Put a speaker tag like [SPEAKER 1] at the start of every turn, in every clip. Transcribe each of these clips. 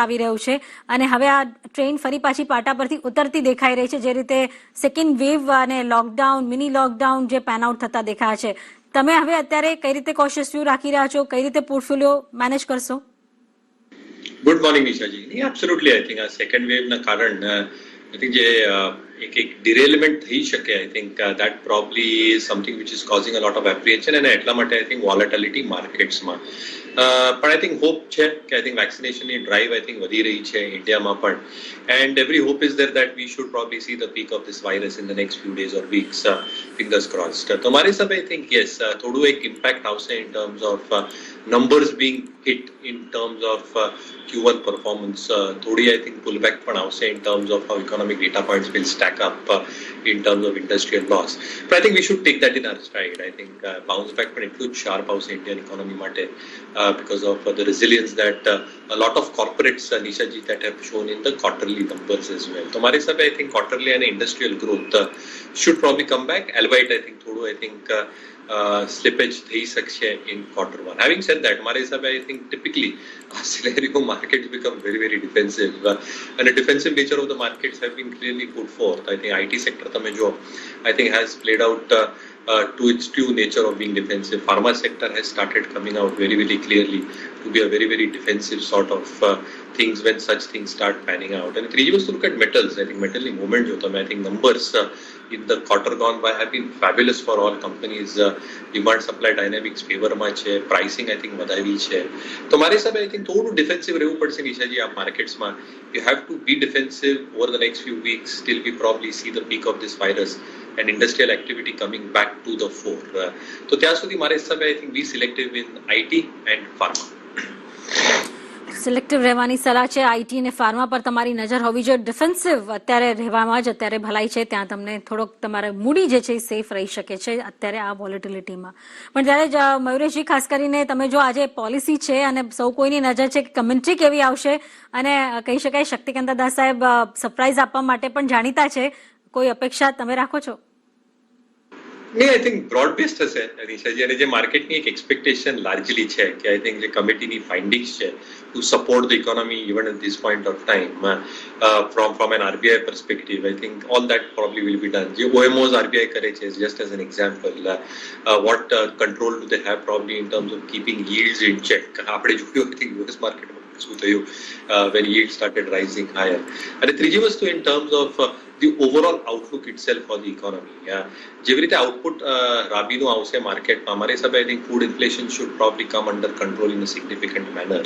[SPEAKER 1] આવી રહ્યું છે અને હવે આ ટ્રેન ફરી પાછી પાટા પરથી ઉતરતી દેખાઈ રહી છે. જે રીતે સેકન્ડ વેવ અને લોકડાઉન, મિની લોકડાઉન જે પેન આઉટ થતા દેખાય છે, તમે હવે અત્યારે કઈ રીતે કોશિયસ વ્યૂ રાખી રહ્યા છો, કઈ રીતે પોર્ટફોલિયો મેનેજ કરશો?
[SPEAKER 2] Good morning Nishaji. Absolutely I think આ સેકન્ડ વેવના કારણ I think એક derailment થઈ શકે. I think that probably is something which is causing a lot of apprehension and એટલા માટે I think volatility marketsમાં. પણ I think hope છે કે I think vaccination ની drive I think વધી રહી છે ઇન્ડિયામાં પણ, and every hope is there that we should probably see the peak of this virus in the next few days or weeks. Fingers crossed. તો મારી હિસાબે I think yes, થોડું એક impact આવશે in terms of numbers being hit in terms of Q1 performance. થોડી I think pullback પણ આવશે in terms of how economic data points will stack up in terms of industrial loss. But I think we should take that in our stride. I think bounce back પણ એટલું જ sharp આવશે Indian economy માટે because of the resilience that a lot of corporates, Nishaji, that have shown in the quarterly numbers as well. So મારી હિસાબે I think quarterly and industrial growth should probably come back. Albeit I think થોડું I think slippage થઈ શકશે in Q1. Having said that, મારા હિસાબે I think typically scenario markets become very, very defensive. And the defensive nature of the markets have been clearly put forth. I think IT sector તમે જો I think has played out to its true nature of being defensive. Pharma sector has started coming out very, very clearly to be a very, very defensive sort of things when such things start panning out. And three was to look at metals. I think metal movement jo I think numbers in the quarter gone by have been fabulous for all companies. Demand supply dynamics favor માં છે, pricing I think વધાવી છે. તો મારી હિસાબે I think થોડું defensive રહેવું પડશે નિશાજી આ માર્કેટ્સમાં. You have to be defensive over the next few weeks till we probably see the peak of this virus and industrial activity coming back to the fore. તો ત્યાં સુધી મારા હિસાબે I think be selective in IT and pharma.
[SPEAKER 1] Selective રહેવાની સલાહ છે. IT અને pharma પર તમારી નજર હોવી જોઈએ. ડિફેન્સિવ અત્યારે રહેવામાં જ અત્યારે ભલાઈ છે. ત્યાં તમને થોડોક તમારે મૂડી જે છે એ સેફ રહી શકે છે અત્યારે આ વોલેટિલિટીમાં. પણ ત્યારે મયુરેશજી, ખાસ કરીને તમે જો આજે પોલિસી છે અને સૌ કોઈની નજર છે કે કમેન્ટ્રી કેવી આવશે, અને કહી શકાય શક્તિકાંત દાસ સાહેબ સરપ્રાઈઝ આપવા માટે પણ જાણીતા છે, કોઈ અપેક્ષા તમે રાખો છો?
[SPEAKER 2] નહીં, I think broad based હશે નિશાજી, અને જે માર્કેટની એક એક્સપેક્ટેશન લાર્જલી છે કે I think જે કમિટીની ફાઇન્ડિંગ્સ છે to support the economy even at this point of time from an RBI perspective, I think all that probably will be done. જે OMOs RBI કરે છે, just as an example, what control do they have probably in terms of keeping yields in check. આપણે જોયું I think US market શું થયું when yields started rising higher. અને ત્રીજી વસ્તુ in terms of the overall outlook itself for the economy. જેવી રીતે output રાબીનું આવશે માર્કેટમાં, મારા હિસાબે I think food inflation should probably come under control in a significant manner.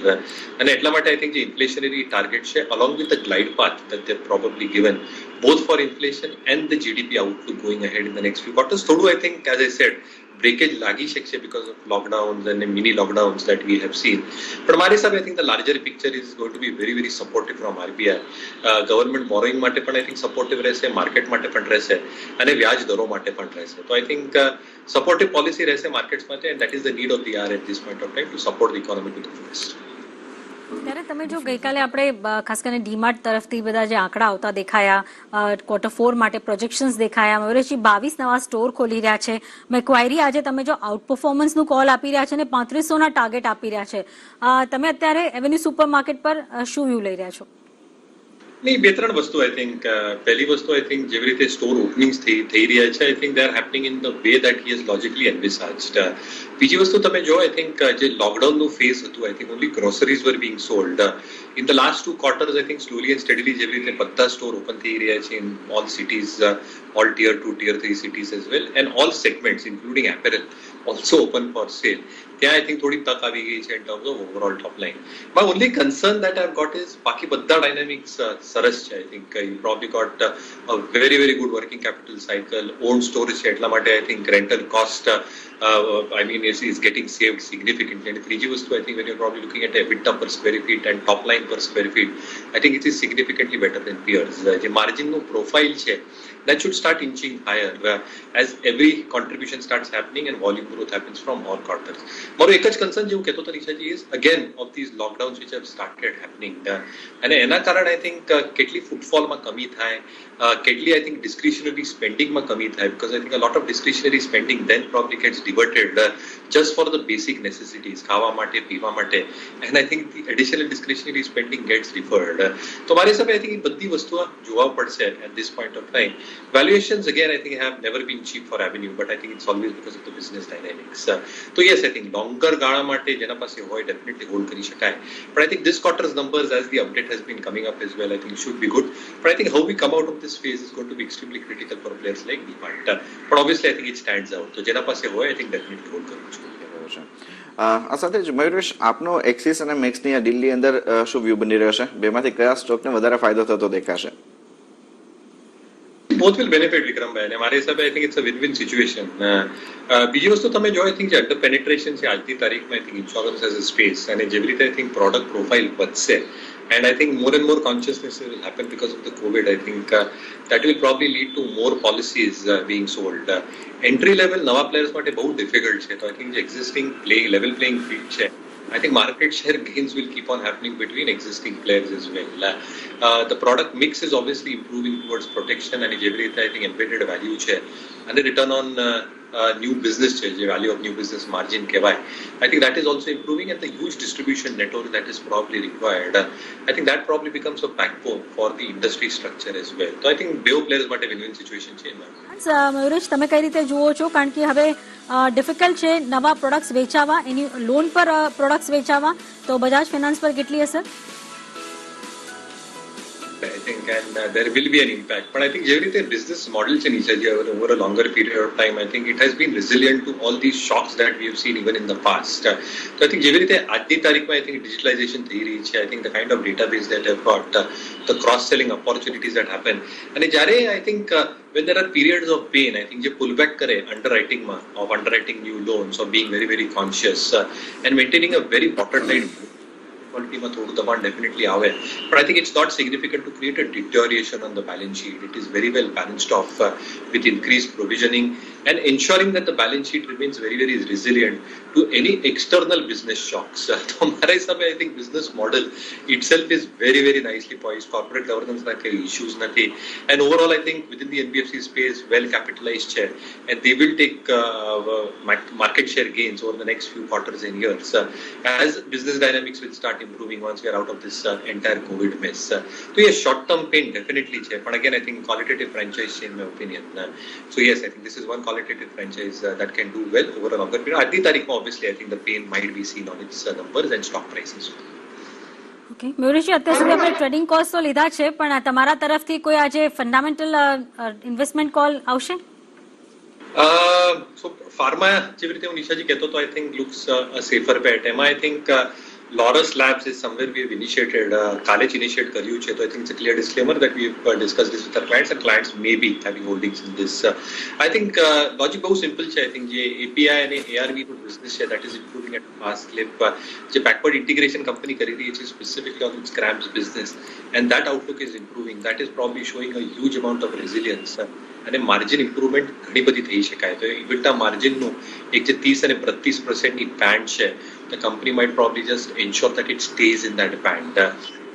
[SPEAKER 2] અને એટલા માટે I think the inflationary target છે along with the glide path that they're probably given both for inflation and the GDP outlook going ahead in the next few quarters. થોડું I think, as I said, breakage લાગી શકશે because of lockdowns and mini lockdowns that we have seen. But મારા હિસાબે I think the larger picture is going to be very, very supportive from RBI. Government borrowing માટે પણ I think supportive રહેશે, market માટે પણ રહેશે, અને વ્યાજ દરો માટે પણ રહેશે. તો I think supportive policy રહેશે markets માટે, and that is the need of the hour at this point of time to support the economy to the fullest.
[SPEAKER 1] ત્યારે તમે જો ગઈકાલે આપણે ખાસ કરીને ડીમાર્ટ તરફથી બધા જે આંકડા આવતા દેખાયા, Q4 માટે પ્રોજેક્શન્સ દેખાયા, મયુરેશજી 22 નવા સ્ટોર ખોલી રહ્યા છે, મેક્વાયરી આજે તમે જો આઉટ પરફોર્મન્સનું કોલ આપી રહ્યા છે અને 3500ના ટાર્ગેટ આપી રહ્યા છે, તમે અત્યારે એવેન્યુ સુપર માર્કેટ પર શું વ્યૂ લઈ રહ્યા છો?
[SPEAKER 2] નહીં, બે ત્રણ વસ્તુ I think. પહેલી વસ્તુ I think જેવી રીતે સ્ટોર ઓપનિંગ્સ થઈ રહ્યા છે, I think they are happening in the way that he has logically envisaged. બીજી વસ્તુ તમે જો I think જે લોકડાઉનનું ફેઝ હતું, I think only groceries were being sold. In the last 2 quarters I think slowly and steadily જેવી રીતે બધા store open થઈ રહ્યા છે in all cities, all tier 2, tier 3 cities as well, and all segments including apparel also open for sale. ત્યાં I think થોડી તક આવી ગઈ છે in terms of overall top line. My only concern that I've got is બાકી બધા dynamics સરસ છે. I think you probably got a very, very good working capital cycle. Owned storage છે એટલા માટે I think rental cost I mean is getting saved significantly. And ત્રીજી વસ્તુ I think when you're probably looking at EBITDA per square feet and top line per square feet, I think it is significantly better than peers. જે marginનું profile છે that should start inching higher as every contribution starts happening and volume growth happens from all quarters. મારું એક જ concern જેવું કહેતો હતો Nishaji is again of these lockdowns which have started happening અને એના કારણે આઈ થિંક કેટલી ફૂટફોલમાં કમી થાય, કેટલી આઈ થિંક ડિસ્ક્રિશનરી સ્પેન્ડિંગમાં કમી થાય, because I think a lot of discretionary spending then probably gets diverted just for the basic necessities, ખાવા માટે, પીવા માટે, and I think the additional discretionary spending gets referred. તો મારી હિસાબે આઈ થિંક એ બધી વસ્તુઓ જોવા પડશે at this point of time. Valuations again I think have never been cheap for Avenue, but I think it's always because of the business dynamics. So yes, I think longer ગાળા માટે જેના પાસે હોય definitely hold કરી શકાય. But I think this quarter's numbers, as the update has been coming up as well, I think should be good. But I think how we come out of this phase is going to be extremely critical for players like DMart. But obviously I think it stands out. So જેના પાસે હોય I think definitely hold કરવું જોઈએ.
[SPEAKER 3] આ સાથે જ મયુરેશ, આપનો axis અને મેક્સની આ ડીલની અંદર શું વ્યૂ બની રહ્યો છે? બેમાંથી કયા સ્ટોકને વધારે ફાયદો થતો દેખાશે?
[SPEAKER 2] Both will benefit, વિક્રમભાઈ, અને મારા હિસાબે I think it's a win-win situation. બીજી વસ્તુ તમે જો I think જે અંડર પેનિટ્રેશન છે આજની તારીખમાં I think insurance as a space, અને જેવી રીતે I think પ્રોડક્ટ પ્રોફાઇલ વધશે, and I think more and more consciousness will happen because of the COVID. I think that will probably lead to more policies being sold. Entry level નવા players માટે બહુ difficult છે, તો I think જે existing level playing field છે, I think market share gains will keep on happening between existing players as well. The product mix is obviously improving towards protection, and જેવી રીતે I think embedded value છે અને return on new business છે, જે value of new business margin કહેવાય, I think that is also improving, and the huge distribution network that is probably required, I think that probably becomes a backbone for the industry structure as well. So I think બેવ players માટે win-win situation છે એમાં.
[SPEAKER 1] મયુરેશ, તમે કઈ રીતે જુઓ છો? કારણ કે હવે ડિફિકલ્ટ છે નવા પ્રોડક્ટ્સ વેચાવા, એની લોન પર પ્રોડક્ટ્સ વેચાવા, તો બજાજ ફિનાન્સ પર કેટલી અસર?
[SPEAKER 2] I think and there will be an impact, but I think જેવી રીતે business model છે નિશાજી over a longer period of time, I think it has been resilient to all these shocks that we have seen even in the past. So I think જેવી રીતે આજની તારીખમાં I think digitalization થઈ રહી છે, I think the kind of database that have got, the cross selling opportunities that happen, અને જ્યારે I think when there are periods of pain, I think જે pullback કરે underwriting of underwriting new loans, or being very very conscious and maintaining a very watertight quality થોડું દબાણ definitely આવે, but I think it's not significant to create a deterioration on the balance sheet. It is very well balanced off with increased provisioning and ensuring that the balance sheet remains very very resilient to any external business shocks. So મારા હિસાબે I think business model itself is very very nicely poised. Corporate governance ના કઈ issues નથી, and overall I think within the NBFC space well capitalized છે, and they will take market share gains over the next few quarters and years as business dynamics will start improving once we are out of this entire COVID mess. So yes, short term pain definitely છે, but again I think qualitative franchise in my opinion. So yes, I think this is one qualitative franchise that can do well over a longer period. આજની તારીખમાં obviously I think the pain might be seen on its numbers and stock prices.
[SPEAKER 1] Okay Mayureshji, અત્યાર સુધી આપણે trading calls તો લીધા છે, પણ તમારા તરફથી કોઈ આજે ફંડામેન્ટલ ઇન્વેસ્ટમેન્ટ કોલ આવશે?
[SPEAKER 2] So pharma જેવી રીતે હું નિશાજી કહેતો તો I think looks a safer bet. એમાં I think Laurus Labs is somewhere we have initiated, કાલે જ initiate કર્યું છે, તો I think it's a clear disclaimer that we have discussed this with our clients, and clients may be having holdings in this. I think logic બહુ simple છે. I think જે API અને ARV નું business છે that is improving at a fast clip. જે backward integration company કરી રહી છે specifically on its CRAMS business, and that outlook is improving. That is probably showing a huge amount of resilience. અને margin improvement ઘણી બધી થઈ શકાય, તો ઇબિટા માર્જિનનું એક જે 30 અને 32% બેન્ડ છે, the company might probably just ensure that it stays in that band.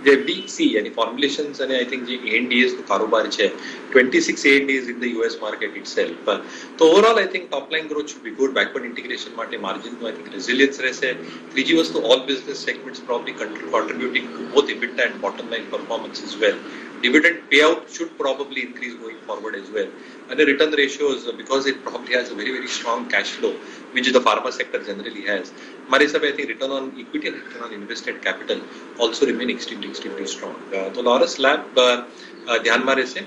[SPEAKER 2] The FDC यानी formulations and I think જે ANDAs નો કારોબાર છે, 26 ANDAs in the US market itself. So overall I think top line growth should be good. Backward integration માટે margin નું I think resilience રહેશે. ત્રીજી વસ્તુ, all business segments probably contributing to both EBITDA and bottom line performance as well. Dividend payout should probably increase going forward as well. And the return ratios, because it probably has a very very strong cash flow, which the pharma sector generally has, મારા હિસાબે I think return on equity and return on invested capital also remain extremely strong. So Laurus Lab ધ્યાનમાં રહેશે.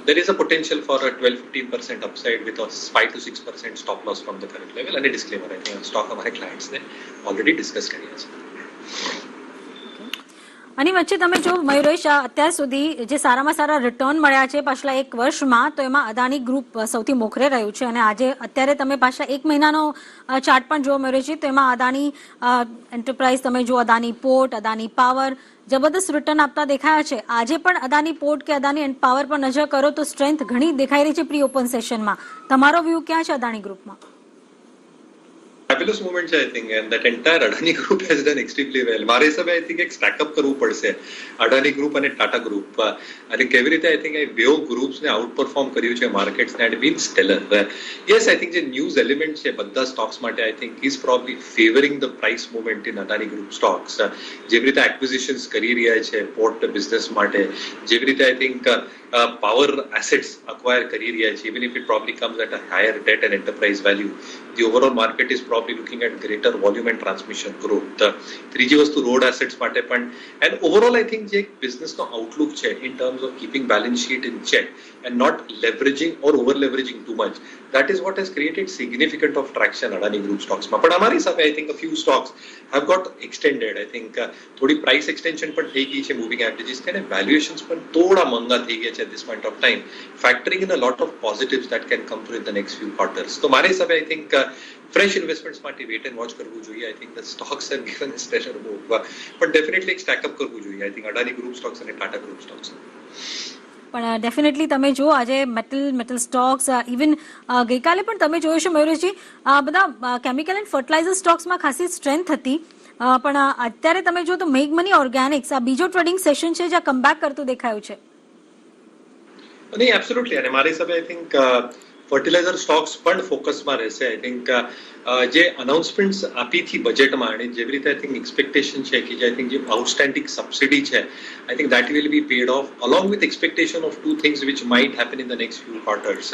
[SPEAKER 2] There is a potential for a 12-15% upside with a 5 to 6% stop loss from the current level. And a disclaimer, I think stock हमारे clients ने already discuss કર્યા છે.
[SPEAKER 1] આની વચ્ચે તમે જો મયુરેશ, અત્યાર સુધી જે સારામાં સારા રિટર્ન મળ્યા છે પાછલા એક વર્ષમાં, તો એમાં અદાની ગ્રુપ સૌથી મોખરે રહ્યું છે, અને આજે અત્યારે તમે પાછલા એક મહિનાનો ચાર્ટ પણ જો મયુરેશજી, તો એમાં અદાની એન્ટરપ્રાઇઝ તમે જો, અદાની પોર્ટ, અદાની પાવર જબરદસ્ત રિટર્ન આપતા દેખાયા છે. આજે પણ અદાની પોર્ટ કે અદાની પાવર પર નજર કરો તો સ્ટ્રેન્થ ઘણી દેખાઈ રહી છે પ્રી ઓપન સેશનમાં. તમારો વ્યૂ ક્યાં છે અદાની ગ્રુપમાં?
[SPEAKER 2] ફેબ્યુલસ મોમેન્ટ છે I think and that entire Adani group has done extremely well. મારા હિસાબે આઈ થિંક એક સ્ટેકઅપ કરવું પડશે અડાની ગ્રુપ અને ટાટા ગ્રુપ, અને કેવી રીતે આઈ થિંક એ બેઉ ગ્રુપ્સને આઉટ પરફોર્મ કર્યું છે માર્કેટ્સને and been stellar. Yes, I think જે ન્યૂઝ એલિમેન્ટ છે બધા સ્ટોક્સ માટે I think is probably favouring the price movement in Adani group stocks. જેવી રીતે એક્વિઝિશન્સ કરી રહ્યા છે પોર્ટ બિઝનેસ માટે, જેવી રીતે આઈ થિંક પાવર એસેટ્સ અક્વાયર કરી રહ્યા છે, even if it probably comes at a higher debt and enterprise value, the overall market is probably looking at greater volume and transmission growth. ત્રીજી વસ્તુ રોડ એસેટ્સ માટે પણ, and overall I think જે બિઝનેસનો Outlook છે in terms of keeping balance sheet in check and not leveraging or over leveraging too much, that is what has created significant of traction Adani Group stocks માં. પણ અમારી હિસાબે I think a few stocks have got extended. I think થોડી price extension પણ થઈ ગઈ છે moving averages અને valuations પણ થોડા મોંઘા થઈ ગયા છે at this point of time, factoring in a lot of positives that can come through in the next few quarters. તો મારી હિસાબે I think fresh investments માટે wait and watch કરવું જોઈએ. I think the stocks have given this pressure move, but definitely એક stack up કરવું જોઈએ. I think Adani Group stocks અને Tata Group stocks.
[SPEAKER 1] પણ ડેફિનેટલી તમે જો આજે મેટલ સ્ટોક્સ, ઇવન ગઈકાલે પણ તમે જોયું છે મયુરેશજી, બધા કેમિકલ એન્ડ ફર્ટિલાઇઝર સ્ટોક્સમાં ખાસી સ્ટ્રેન્થ હતી, પણ અત્યારે તમે જો તો મેગમની ઓર્ગેનિક્સ આ બીજો ટ્રેડિંગ સેશન છે જ્યાં કમબેક કરતું દેખાયું છે.
[SPEAKER 2] નહીં, એબ્સોલ્યુટલી. અને મારી હિસાબે આઈ થિંક ફર્ટિલાઇઝર સ્ટોક્સ પણ ફોકસમાં રહેશે. આઈ થિંક જે અનાઉન્સમેન્ટ્સ આપી હતી બજેટમાં અને જેવી રીતે આઈ થિંક એક્સપેક્ટેશન છે કે જે આઈ થિંક જે આઉટસ્ટેન્ડિંગ સબસિડી છે I think that will be paid off along with expectation of two things which might happen in the next few quarters.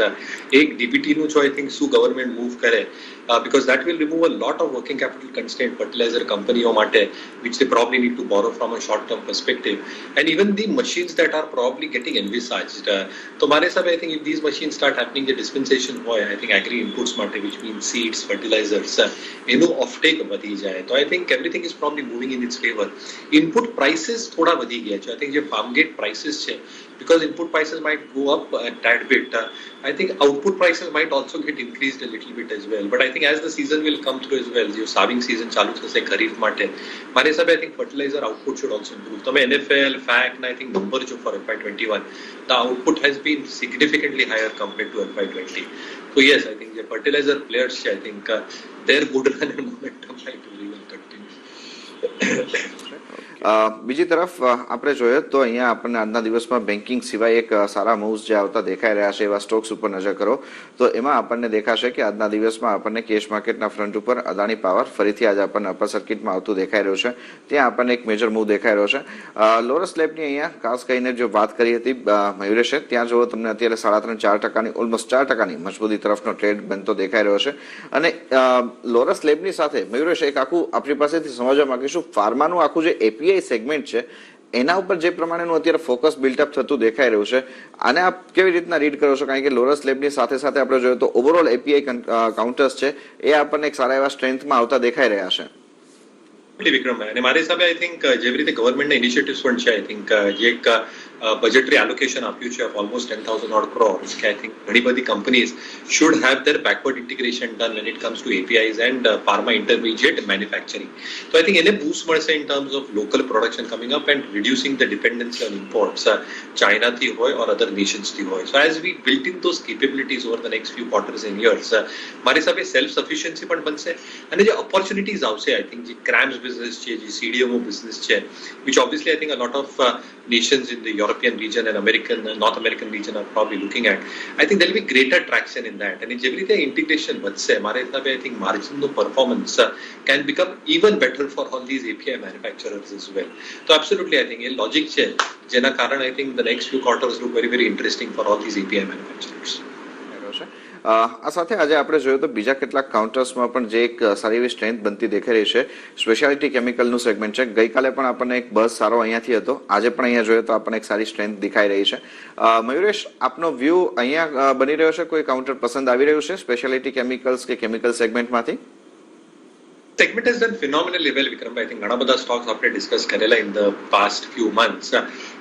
[SPEAKER 2] એક ડીબીટીનું જો આઈ થિંક શું ગવર્મેન્ટ મૂવ કરે, because that will remove a lot of working capital constraint fertilizer companies માટે, which they probably need to borrow from a short term perspective, and even the machines that are probably getting envisaged. તો મારે હિસાબે I think if these machines start happening, the dispensation હોય I think agri inputs માટે, which means seeds, fertilizers, એનું offtake વધી જાય. તો I think everything is probably moving in its favor. Input prices થોડા વધી ગયા છે. I think જે farm gate prices છે, because input prices might go up a tad bit, I think output prices might also get increased a little bit as well. But I think as the season will come through as well, जो sowing season ચાલુ થશે ખરીફ માટે, મારે હિસાબે I think fertilizer output should also improve. તમે NFL, FAC ના I think number જો for FY21, the output has been significantly higher compared to FY20. So yes, I think the fertilizer players છે, I think their good run and momentum might will continue.
[SPEAKER 3] બીજી તરફ આપણે જોઈએ તો અહીંયા આપણને આજના દિવસમાં બેન્કિંગ સિવાય એક સારા મૂવ્સ જે આવતા દેખાઈ રહ્યા છે એવા સ્ટોક્સ ઉપર નજર કરો તો એમાં આપણને દેખાશે કે આજના દિવસમાં આપણને કેશ માર્કેટના ફ્રન્ટ ઉપર અદાણી પાવર ફરીથી આજે આપણને અપર સર્કિટમાં આવતું દેખાઈ રહ્યું છે. ત્યાં આપણને એક મેજર મૂવ દેખાઈ રહ્યો છે. લોરસ લેબની અહીંયા ખાસ કરીને જો વાત કરી હતી મયુરેશે, ત્યાં જો તમને અત્યારે 3.5-4%, ઓલમોસ્ટ 4% મજબૂતી તરફનો ટ્રેડ બનતો દેખાઈ રહ્યો છે. અને લોરસ લેબની સાથે મયુરેશ એક આખું આપણી પાસેથી સમજવા માંગીશું, ફાર્માનું આખું જે એપીઆઈ સેગમેન્ટ છે એના ઉપર જે પ્રમાણેનું અત્યારે ફોકસ બિલ્ટઅપ થતું દેખાઈ રહ્યું છે, આને આપ કેવી રીતના રીડ કરો છો? કારણ કે લોરસ લેબની સાથે સાથે આપણે જોઈએ તો ઓવરઓલ એપીઆઈ કાઉન્ટર્સ છે એ આપણને એક સારા એવા સ્ટ્રેન્થમાં આવતા દેખાઈ રહ્યા છે.
[SPEAKER 2] વિક્રમભાઈ, અને મારા હિસાબે આઈ થિંક જેવી રીતે ગવર્મેન્ટના ઇનિશિયેટિવ્સ પણ છે, આઈ થિંક જે એક બજેટરી એલોકેશન આપ્યું છે ઓલમોસ્ટ 10,000 crores, કે આઈ થિંક ઘણી બધી companies should have their backward integration done when it comes to APIs and pharma intermediate manufacturing. So I think એને boost મળશે in terms of local production coming up and reducing the dependency on imports, China થી હોય or other nations થી હોય. So as we built in those capabilities over the next few quarters and years, મારી હિસાબે self sufficiency પણ બનશે અને જે opportunities આવશે I think જે CRAMS business છે, જે CDMO business છે, which obviously I think a lot of nations in the European region and North American region are probably looking at. I think there will be greater traction in that. And જેવી રીતે integration વધશે, મારા હિસાબે I think margin no performance can become even better for all these API manufacturers as well. So absolutely I think A logic છે જેના કારણે I think the next few quarters look very very interesting for all these API manufacturers.
[SPEAKER 3] આ સાથે આજે આપણે જોયું તો બીજા કેટલાક કાઉન્ટર્સમાં પણ જે એક સારી એવી સ્ટ્રેન્થ બનતી દેખાઈ રહી છે. સ્પેશિયાલિટી કેમિકલનું સેગમેન્ટ છે, ગઈકાલે પણ આપણને એક બસ સારો અહીંયાથી હતો, આજે પણ અહીંયા જોઈએ તો આપણને એક સારી સ્ટ્રેન્થ દેખાઈ રહી છે. મયુરેશ, આપનો વ્યૂ અહીંયા બની રહ્યો છે? કોઈ કાઉન્ટર પસંદ આવી રહ્યું છે સ્પેશિયાલિટી કેમિકલ્સ કે chemical સેગમેન્ટમાંથી?
[SPEAKER 2] Segment has done phenomenally well, Vikram. I think ઘણા બધા સ્ટોક્સ આપણે ડિસ્કસ કરેલા in the past few months.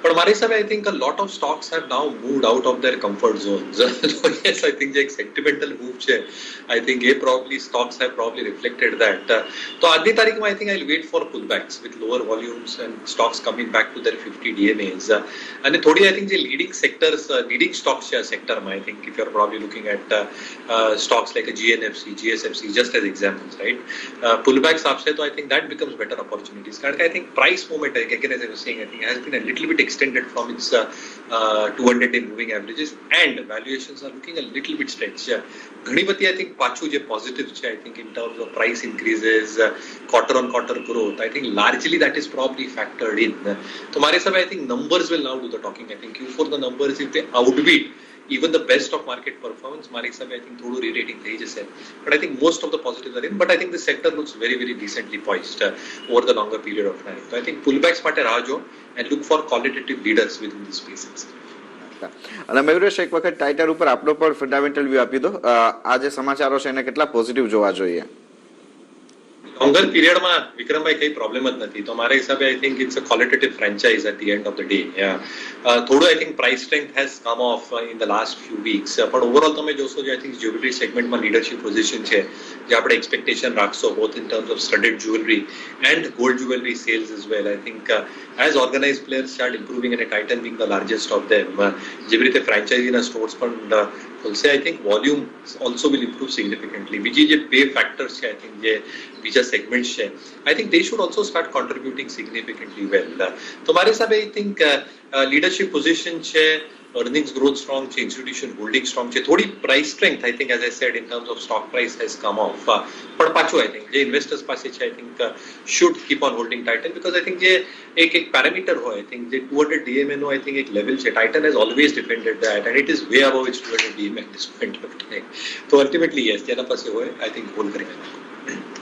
[SPEAKER 2] પણ મારા હિસાબે I think a lot of stocks have now moved out of their comfort zones. Yes, I think જે એક sentimental move છે, આઈ થિંક એ probably stocks have probably reflected that. તો આજની તારીખમાં I think I will wait for pullbacks with lower volumes and stocks coming back to their 50 DMAs. અને થોડી I think જે લીડિંગ સેક્ટર્સ, લીડિંગ સ્ટોક્સ છે આ સેક્ટરમાં, I think if you are probably looking at stocks like a GNFC, GSFC, just as examples, right? Pullbacks આપશે તો I think that becomes better opportunities. કારણ કે I think price movement, again as I was saying, I think has been a little bit extended from its 200-day moving averages, and valuations are looking a little bit stretched. ઘણી બધી I think પાછું જે positive છે, I think in terms of price increases, quarter on quarter growth, I think largely that is probably factored in. તો મારા હિસાબે I think numbers will now do the talking. I think Q4 the numbers, if they outbeat even the best of market performance, મારી હિસાબે I think થોડું re-rating થઈ જશે. But I think most of the positives are in. But I think the sector looks very, very decently poised over the longer period of time. So I think pullbacks માટે રાહ જો and look for qualitative leaders within the spaces.
[SPEAKER 3] અને મયુરેશ, એક વખત title ઉપર આપણો પણ fundamental view આપી દો. આ જે સમાચારો છે એને કેટલા પોઝિટિવ જોવા જોઈએ?
[SPEAKER 2] લોંગર પીરિયડમાં વિક્રમભાઈ કઈ પ્રોબ્લેમ જ નથી. તો મારા હિસાબે I think it's a qualitative franchise at the end of the day. થોડું I think price strength has come off in the last few weeks, પણ ઓવરઓલ તમે જોશો જે આઈ થિંક જ્વેલરી સેગમેન્ટમાં લીડરશિપ પોઝિશન છે, જે આપણે એક્સપેક્ટેશન રાખશો both in terms of studded jewellery and gold jewellery sales as well. I think as organise players start improving અને Titan being the largest of them, જેવી રીતે ફ્રેન્ચાઇઝીના stores પણ ખુલશે, I think volume also will improve significantly. બીજી જે બે factors છે, I think જે બીજા સેગમેન્ટ્સ છે, I think they should also start contributing significantly well. તો મારા હિસાબે I think leadership position છે, earnings growth strong છે, institution holding strong છે, થોડી price strength I think as I said in terms of stock price has come off. પણ પાછું I think જે investors પાસે છે I think should keep on holding Titan, because I think જે એક parameter હોય, I think જે 200 DMA no I think એક level છે, Titan has always defended that and it is way above its 200 DMA at this point of time. તો ultimately yes, જેના પાસે હોય I think hold કરી